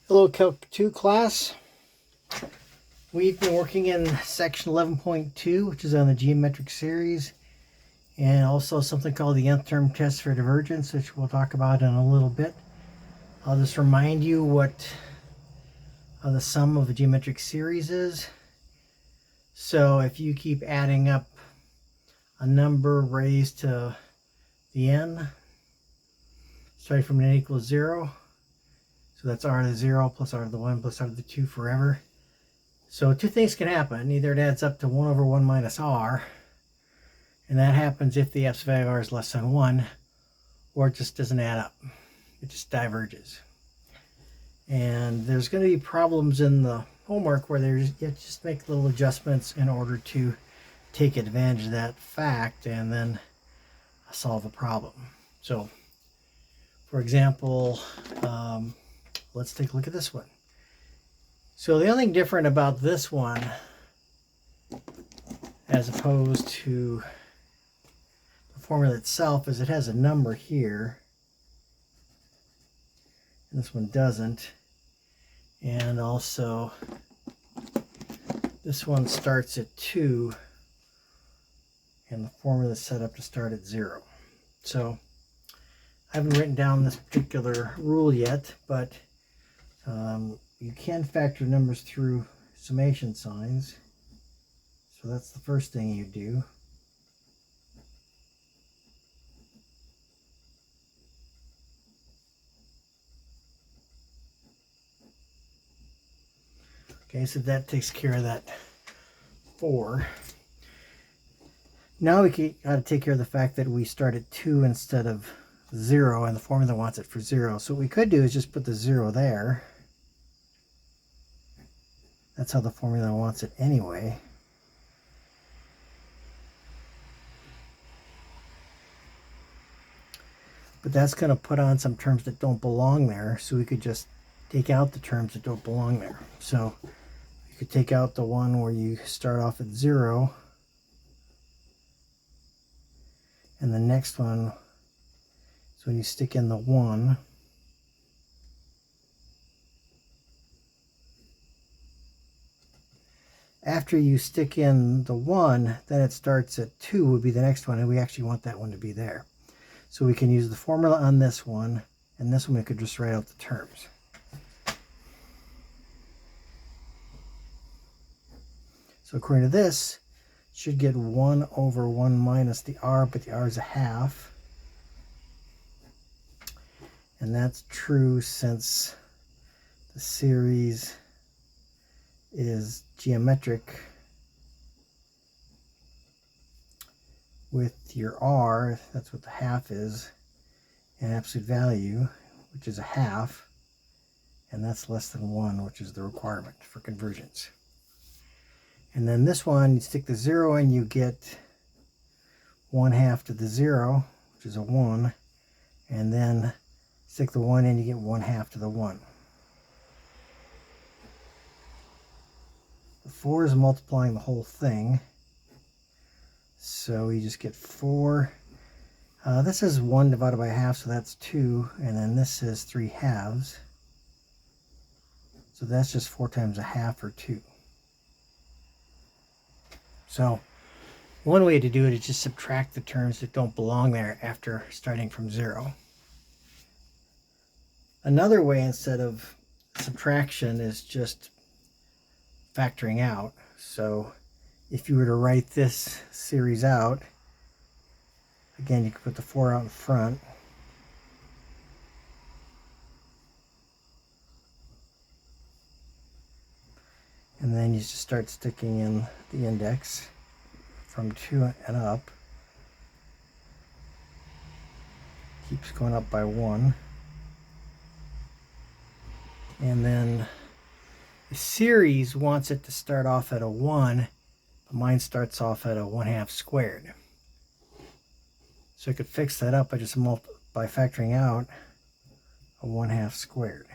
Hello Calc2 class. We've been working in section 11.2, which is on the geometric series, and also something called the nth term test for divergence, which we'll talk about in a little bit. I'll just remind you what the sum of a geometric series is. So if you keep adding up a number raised to the n, starting from n equals 0, so that's r to the 0 plus r to the 1 plus r to the 2 forever. So two things can happen. Either it adds up to 1 over 1 minus r, and that happens if the f's value of r is less than 1, or it just doesn't add up. It just diverges. And there's going to be problems in the homework where you just make little adjustments in order to take advantage of that fact and then solve a problem. So, for example, let's take a look at this one. So the only thing different about this one, as opposed to the formula itself, is it has a number here. And this one doesn't. And also, this one starts at 2, and the formula is set up to start at 0. So I haven't written down this particular rule yet, but you can factor numbers through summation signs. So that's the first thing you do. Okay, so that takes care of that 4. Now we got to take care of the fact that we start at 2 instead of 0, and the formula wants it for 0. So what we could do is just put the 0 there. That's how the formula wants it anyway. But that's going to put on some terms that don't belong there, so we could just take out the terms that don't belong there. So you could take out the one where you start off at 0, and the next one is when you stick in the 1. After you stick in the 1, then it starts at 2 would be the next one, and we actually want that one to be there. So we can use the formula on this one, and this one we could just write out the terms. So according to this, it should get 1 over 1 minus the r, but the r is a half. And that's true since the series is geometric with your r, that's what the half is, an absolute value, which is a half, and that's less than 1, which is the requirement for convergence. And then this one, you stick the 0 in, you get 1/2 to the 0, which is a 1, and then stick the 1 in, you get 1/2 to the 1. The 4 is multiplying the whole thing, so you just get 4. This is 1 divided by a half, so that's 2, and then this is 3/2. So that's just 4 times a half, or 2. So one way to do it is just subtract the terms that don't belong there after starting from 0. Another way, instead of subtraction, is just factoring out. So if you were to write this series out, again, you could put the 4 out in front. And then you just start sticking in the index from 2 and up. Keeps going up by 1. And then the series wants it to start off at a 1, but mine starts off at a 1/2 squared. So I could fix that up by just by factoring out a 1/2 squared.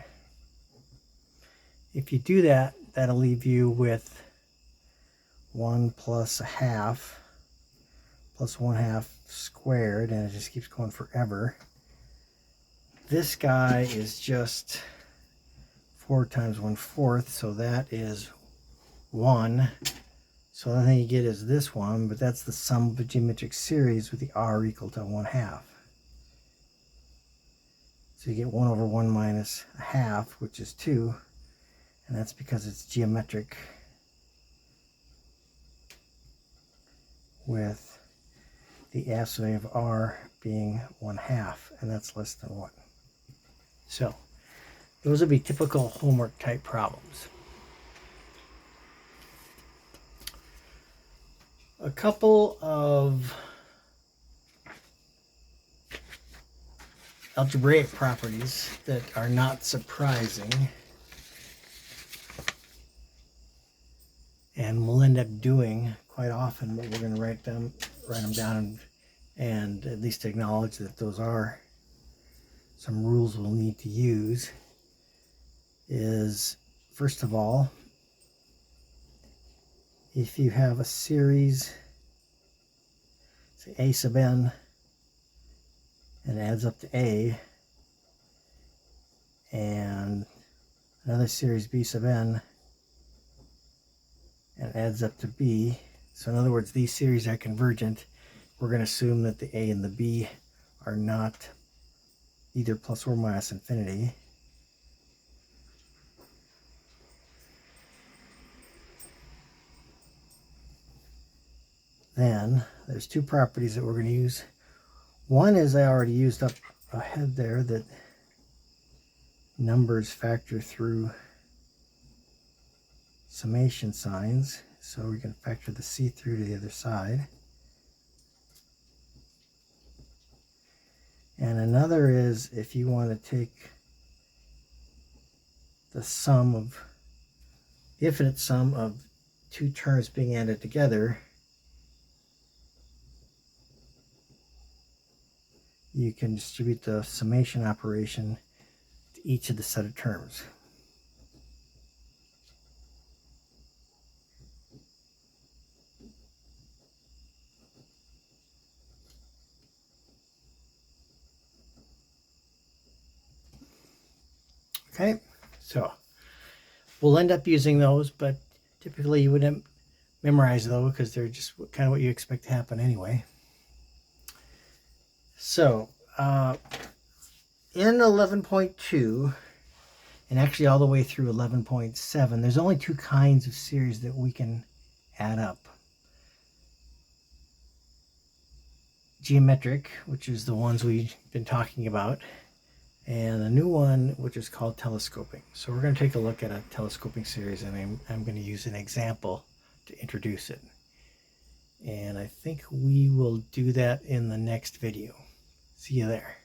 If you do that, that'll leave you with 1 plus a half plus 1/2 squared, and it just keeps going forever. This guy is just 4 times 1/4, so that is 1. So the only thing you get is this one, but that's the sum of a geometric series with the r equal to 1/2. So you get 1 over 1 minus 1/2, which is 2, and that's because it's geometric with the absolute value of r being 1/2, and that's less than 1. So those would be typical homework type problems. A couple of algebraic properties that are not surprising and we'll end up doing quite often, but we're going to write them down and at least acknowledge that those are some rules we'll need to use. Is, first of all, if you have a series, say a sub n, and it adds up to a, and another series b sub n, and it adds up to b. So in other words, these series are convergent. We're going to assume that the a and the b are not either plus or minus infinity. Then there's two properties that we're going to use. One is I already used up ahead there, that numbers factor through summation signs. So we can factor the c through to the other side. And another is if you want to take the sum of, the infinite sum of two terms being added together, you can distribute the summation operation to each of the set of terms. Okay, so we'll end up using those, but typically you wouldn't memorize those because they're just kind of what you expect to happen anyway. So in 11.2, and actually all the way through 11.7, there's only two kinds of series that we can add up. Geometric, which is the ones we've been talking about, and a new one which is called telescoping. So we're going to take a look at a telescoping series, and I'm going to use an example to introduce it. And I think we will do that in the next video. See you there.